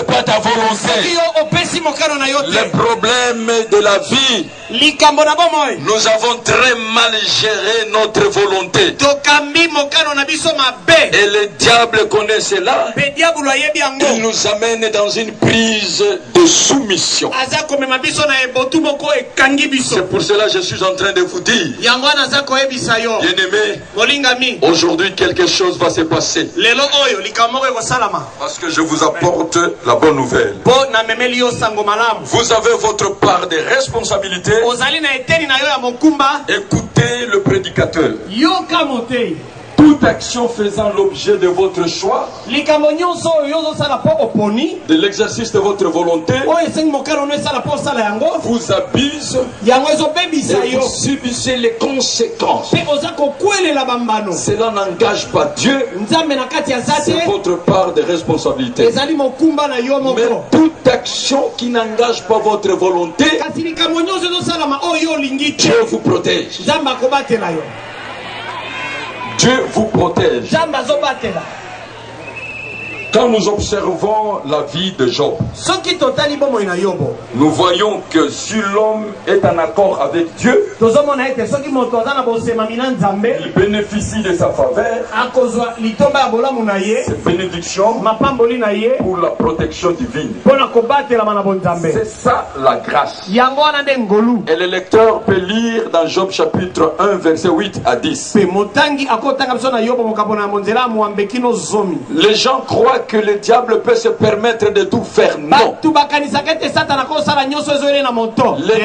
fais pas ta volonté, les problèmes de la vie, nous avons très mal géré notre volonté. Et le diable connaît cela. Il nous amène dans une prise de soumission. C'est pour cela que je suis en train de vous dire, bien-aimés, aujourd'hui quelque chose va se passer. Parce que je vous apporte la bonne nouvelle. Vous avez votre part de responsabilité. Écoutez le prédicateur. Toute action faisant l'objet de votre choix, de l'exercice de votre volonté, vous abuse et vous subissez les conséquences. Cela n'engage pas Dieu, c'est votre part de responsabilité. Mais toute action qui n'engage pas votre volonté, Dieu vous protège. Dieu vous protège. Quand nous observons la vie de Job, nous voyons que si l'homme est en accord avec Dieu, il bénéficie de sa faveur, ses bénédictions pour la protection divine. C'est ça la grâce. Et le lecteur peut lire dans Job chapitre 1 verset 8 à 10. Les gens croient que le diable peut se permettre de tout faire. Non. Le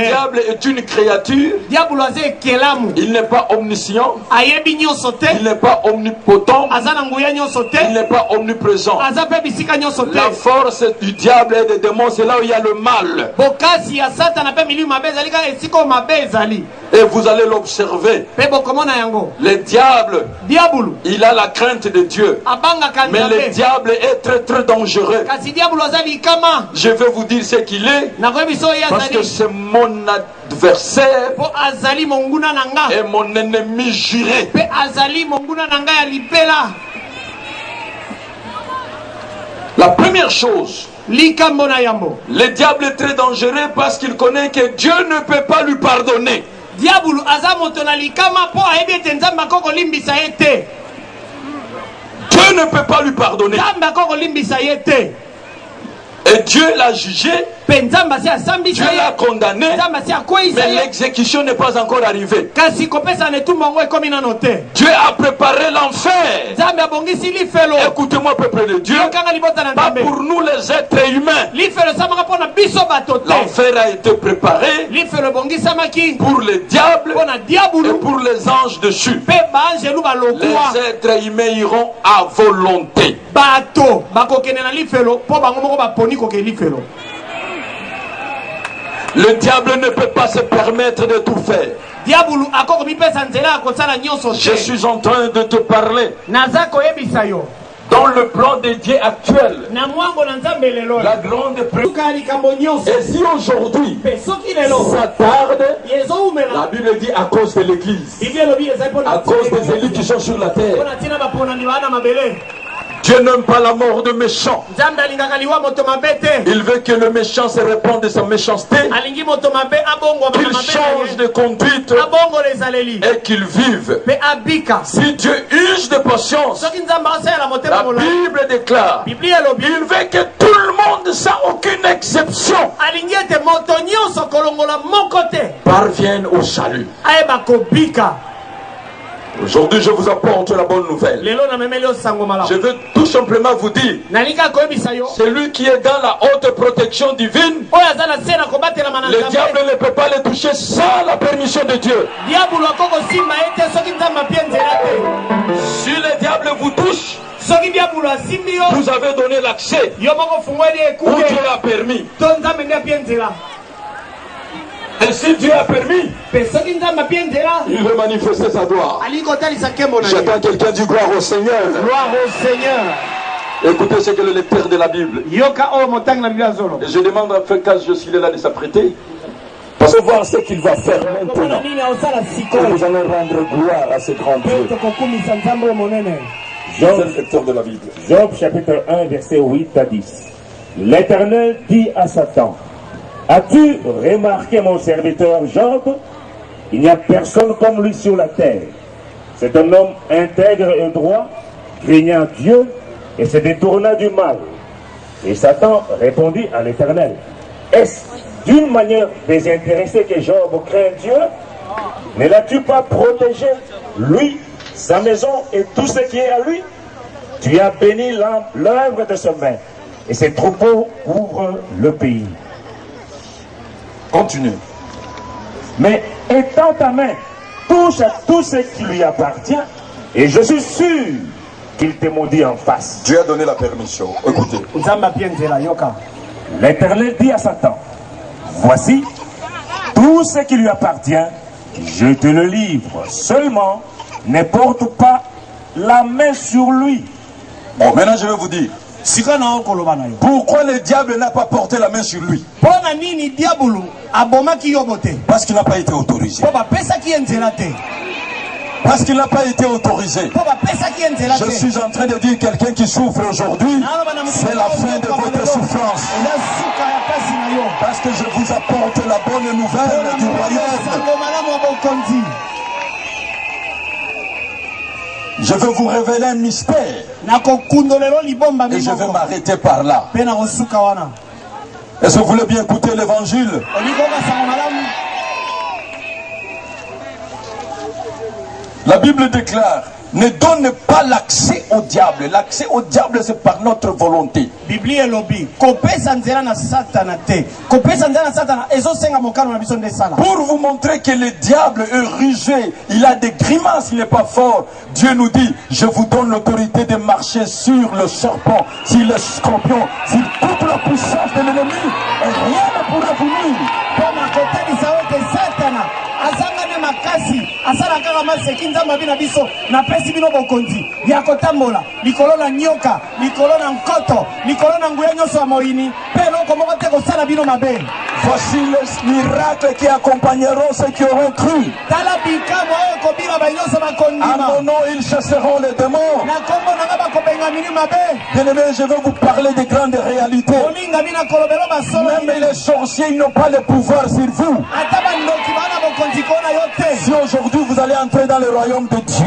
diable est une créature. Il n'est pas omniscient. Il n'est pas omnipotent. Il n'est pas omniprésent. La force du diable et des démons, c'est là où il y a le mal. Et vous allez l'observer. Le diable, il a la crainte de Dieu. Mais le diable est très très dangereux. Je vais vous dire ce qu'il est, parce que c'est mon adversaire et mon ennemi juré. La première chose, le diable est très dangereux parce qu'il connaît que Dieu ne peut pas lui pardonner. Dieu ne peut pas lui pardonner. Et Dieu l'a jugé, Dieu l'a condamné, mais l'exécution n'est pas encore arrivée. Dieu a préparé l'enfer. Écoutez-moi, peuple de Dieu, pas pour nous les êtres humains. L'enfer a été préparé pour le diable et pour les anges dessus. Les êtres humains iront à volonté. Le diable ne peut pas se permettre de tout faire. Je suis en train de te parler dans le plan de Dieu actuel. La grande préoccupation. Et si aujourd'hui ça tarde, la Bible dit à cause de l'église, à cause des élites qui sont sur la terre. Dieu n'aime pas la mort de méchants. Il veut que le méchant se répande de sa méchanceté, qu'il change de conduite et qu'il vive. Si Dieu use de patience, la Bible déclare, il veut que tout le monde, sans aucune exception, parvienne au salut. Aujourd'hui, je vous apporte la bonne nouvelle. Je veux tout simplement vous dire, celui qui est dans la haute protection divine, le diable ne peut pas le toucher sans la permission de Dieu. Si le diable vous touche, vous avez donné l'accès, ou Dieu l'a permis. Et si Dieu a permis, il veut manifester sa gloire. J'attends quelqu'un du gloire au Seigneur. Gloire au Seigneur. Écoutez ce que le lecteur de la Bible. Et je demande à Frère je suis là de s'apprêter. Parce que voir ce qu'il va faire maintenant. Que nous allons rendre gloire à ce grand Dieu. Job, lecteur de la Bible. Job chapitre 1 verset 8 à 10. L'Éternel dit à Satan, as-tu remarqué mon serviteur Job? Il n'y a personne comme lui sur la terre. C'est un homme intègre et droit, craignant Dieu et se détournant du mal. Et Satan répondit à l'Éternel, est-ce d'une manière désintéressée que Job craint Dieu? Ne l'as-tu pas protégé, lui, sa maison et tout ce qui est à lui? Tu as béni l'œuvre de ses mains, et ses troupeaux couvrent le pays. Continue. Mais étends ta main, touche à tout ce qui lui appartient, et je suis sûr qu'il te maudit en face. Dieu a donné la permission. Écoutez. L'Éternel dit à Satan, voici, tout ce qui lui appartient, je te le livre. Seulement, ne porte pas la main sur lui. Bon, maintenant je vais vous dire. Pourquoi le diable n'a pas porté la main sur lui? Parce qu'il n'a pas été autorisé. Parce qu'il n'a pas été autorisé. Je suis en train de dire quelqu'un qui souffre aujourd'hui, c'est la fin de votre souffrance. Parce que je vous apporte la bonne nouvelle du royaume. Je veux vous révéler un mystère. Et je vais m'arrêter par là. Est-ce que vous voulez bien écouter l'évangile? La Bible déclare, ne donne pas l'accès au diable. L'accès au diable, c'est par notre volonté. Pour vous montrer que le diable est rusé, il a des grimaces, il n'est pas fort. Dieu nous dit, je vous donne l'autorité de marcher sur le serpent, sur le scorpion, sur toute la puissance de l'ennemi, et rien ne pourra vous nuire. makasi asala kaka maseki nzambe abina biso na pesi bino bokonzi ya kotambola likolo na nyoka likolo na nkoto likolo na nguya nyonso ya moyini pe eloko moko te kosala bino mabe. Voici les miracles qui accompagneront ceux qui auront cru. À mon nom, ils chasseront les démons. Bien-aimés, je veux vous parler des grandes réalités. Même les sorciers, ils n'ont pas le pouvoir sur vous. Si aujourd'hui vous allez entrer dans le royaume de Dieu,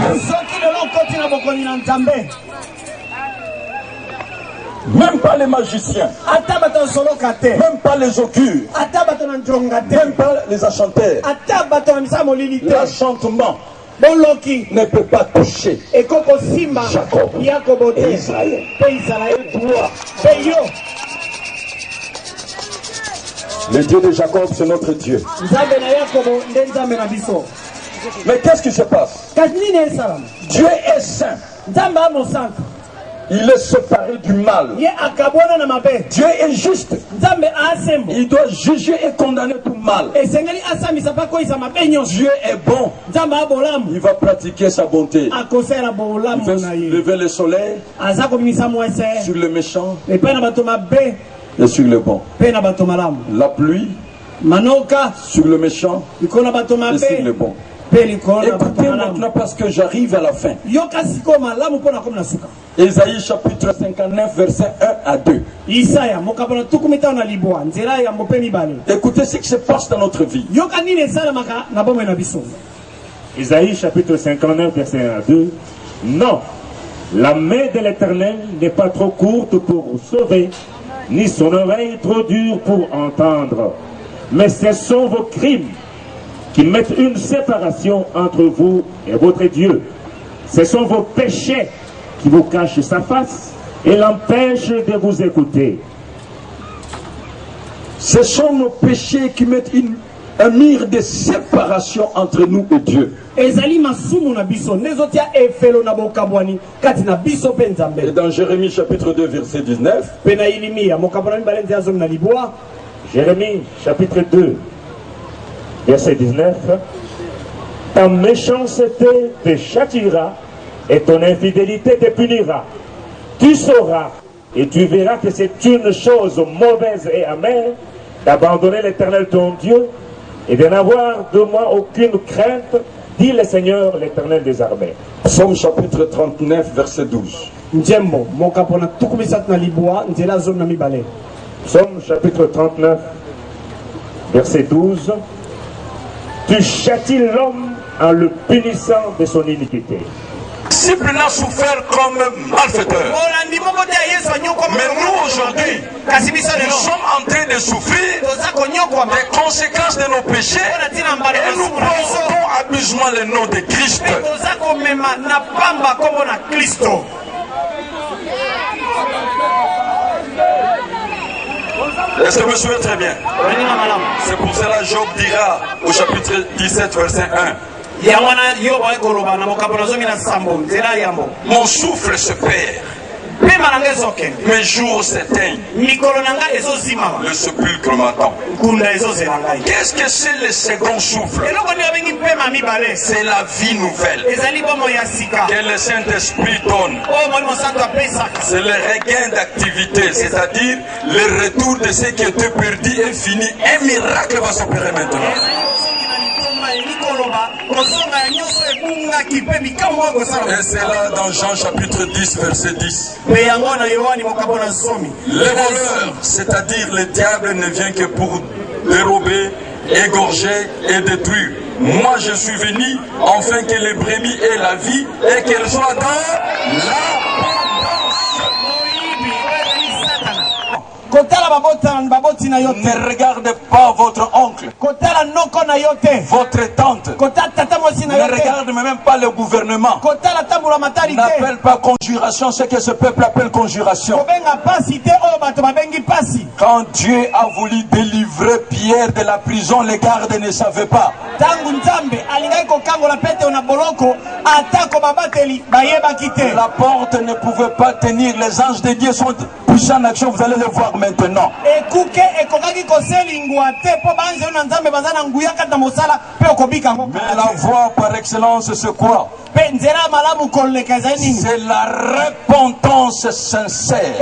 même pas les magiciens, même pas les augures, même pas les enchanteurs, l'enchantement ne peut pas toucher Jacob et Israël. Le Dieu de Jacob, c'est notre Dieu. Mais qu'est-ce qui se passe? Dieu est saint. Il est séparé du mal. Dieu est juste. Il doit juger et condamner tout mal. Dieu est bon. Il va pratiquer sa bonté. Il va lever le soleil sur le méchant et sur le bon. La pluie sur le méchant et sur le bon. Écoutez maintenant parce que j'arrive à la fin. Ésaïe chapitre 59 verset 1 à 2. Écoutez ce qui se passe dans notre vie. Ésaïe chapitre 59 verset 1 à 2. Non, la main de l'Éternel n'est pas trop courte pour vous sauver, ni son oreille trop dure pour entendre. Mais ce sont vos crimes qui mettent une séparation entre vous et votre Dieu. Ce sont vos péchés qui vous cachent sa face et l'empêchent de vous écouter. Ce sont nos péchés qui mettent un mur de séparation entre nous et Dieu. Et dans Jérémie chapitre 2 verset 19, Jérémie chapitre 2 verset 19, ta méchanceté te châtiera et ton infidélité te punira. Tu sauras et tu verras que c'est une chose mauvaise et amère d'abandonner l'Éternel ton Dieu et de n'avoir de moi aucune crainte, dit le Seigneur, l'Éternel des armées. Psaume chapitre 39 verset 12. Psaume chapitre 39, verset 12. Tu châties l'homme en le punissant de son iniquité. Disciple n'a souffert comme malfaiteur. Mais nous aujourd'hui, nous sommes en train de souffrir des conséquences de nos péchés et nous portons abusement le nom de Christ. Est-ce que vous me suivez très bien? C'est pour cela Job dira au chapitre 17 verset 1. Mon souffle se perd, mes jours s'éteignent, le sépulcre m'attend. Qu'est-ce que c'est le second souffle? C'est la vie nouvelle que le Saint-Esprit donne. C'est le regain d'activité, c'est-à-dire le retour de ce qui était perdu est fini. Un miracle va s'opérer maintenant. Et c'est là dans Jean chapitre 10 verset 10. Le voleur, c'est-à-dire le diable, ne vient que pour dérober, égorger et détruire. Moi je suis venu afin que les brebis aient la vie et qu'elles soient dans ne regardez pas votre oncle, votre tante, ne regardez même pas le gouvernement. N'appelle pas conjuration ce que ce peuple appelle conjuration. Quand Dieu a voulu délivrer Pierre de la prison, les gardes ne savaient pas. La porte ne pouvait pas tenir, les anges de Dieu sont poussés en action, vous allez le voir maintenant. Mais la voie par excellence c'est quoi? C'est la repentance sincère.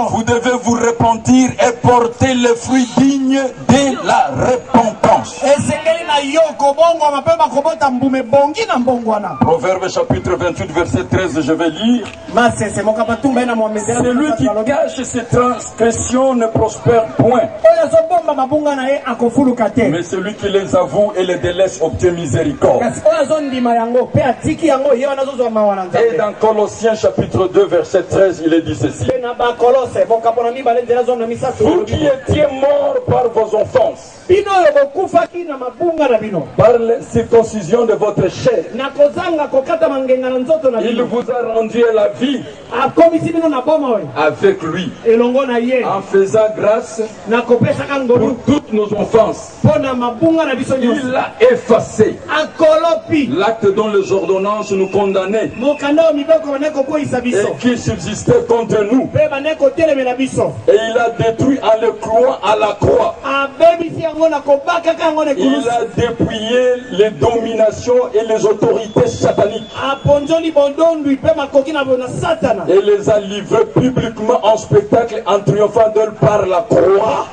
Vous devez vous repentir et porter le fruit digne de la repentance. Proverbe chapitre 28 verset 13, je vais lire. Celui qui cache ses transgressions ne prospère point, mais celui qui les avoue et les délaisse obtient miséricorde. Et dans Colossiens chapitre 2 verset 13, il est dit ceci: vous qui étiez morts par vos offenses, par la circoncision de votre chair, il vous a rendu à la vie avec lui, en faisant grâce pour toutes nos offenses. Il a effacé l'acte dont les ordonnances nous condamnaient et qui subsistait contre nous, et il a détruit en le clouant à la croix. Il a dépouillé les dominations et les autorités sataniques et les a livrés publiquement en spectacle en triomphant d'eux par la croix.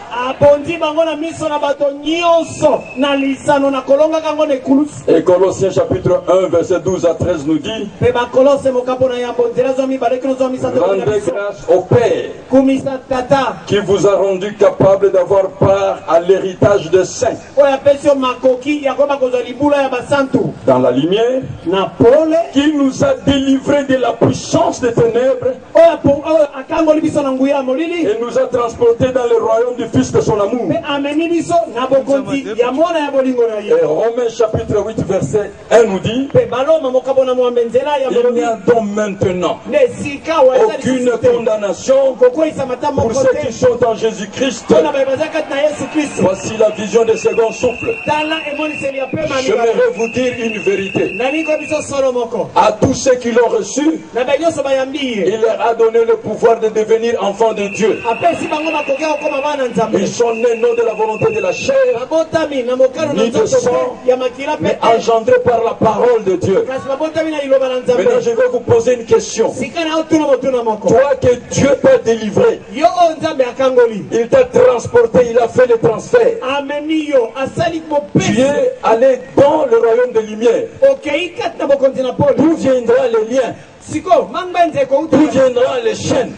Et Colossiens chapitre 1 verset 12 à 13 nous dit: rendez grâce au Père qui vous a rendu capable d'avoir part à l'héritage des saints dans la lumière, qui nous a délivrés de la puissance des ténèbres et nous a transportés dans le royaume du Fils de son amour. Et Romains chapitre 8 verset 1 nous dit: il n'y a donc maintenant aucune condamnation pour ceux qui sont en Jésus-Christ. Voici la vision des seconds souffles. J'aimerais vous dire une vérité. À tous ceux qui l'ont reçu, il leur a donné le pouvoir de devenir enfants de Dieu. Ils sont nés non de la volonté de la chair, ni de sang, mais engendrés par la parole de Dieu. Maintenant, je vais vous poser une question. Toi que Dieu t'a délivré, il t'a transporté, il a fait le transfert. Tu es allé dans le royaume de lumière. D'où viendra les liens? D'où viendra les chaînes?